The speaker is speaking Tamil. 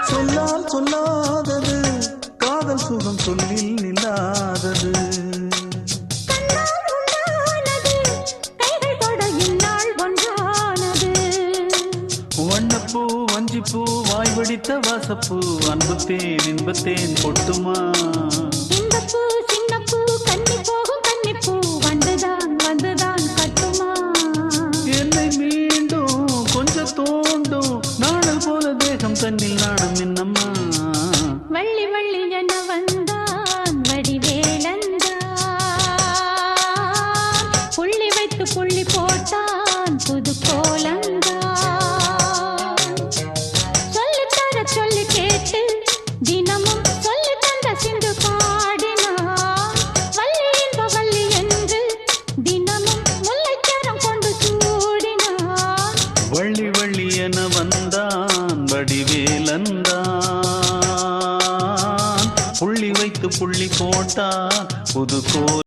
சொல்லால் சொல்லாதது காதல் சுகம் சொல்லில் நில்லாதது. வண்ணப்பூ வஞ்சிப்பூ வாய் வடித்த வாசப்பூ அன்புத்தேன் இன்பத்தேன் கொட்டுமா. இந்தப்பூ சின்னப்பூ கன்னி போகும் கன்னிப்பூ வந்துதான் வந்துதான் கட்டுமா. என்னை மீண்டும் கொஞ்சம் தோண்டும் நாடல் போல தேகம் தன்னில் நாணம் என்னம்மா. வள்ளி வள்ளி என வந்தான் வடிவேலந்தான் புள்ளி வைத்து புள்ளி போட்டான் புது கோலந்தான். சொல்லித்தர சொல்லி கேட்டு தினமும் சொல்லி தந்த சிந்து பாடினான். வள்ளி இன்ப வள்ளி என்று தினமும் முல்லைக்கரம் கொண்டு சூடினான். வள்ளி வள்ளி என வந்தான் வடிவேலந்தான் புள்ளி வைத்து புள்ளி போட்டான் புது கோலம்.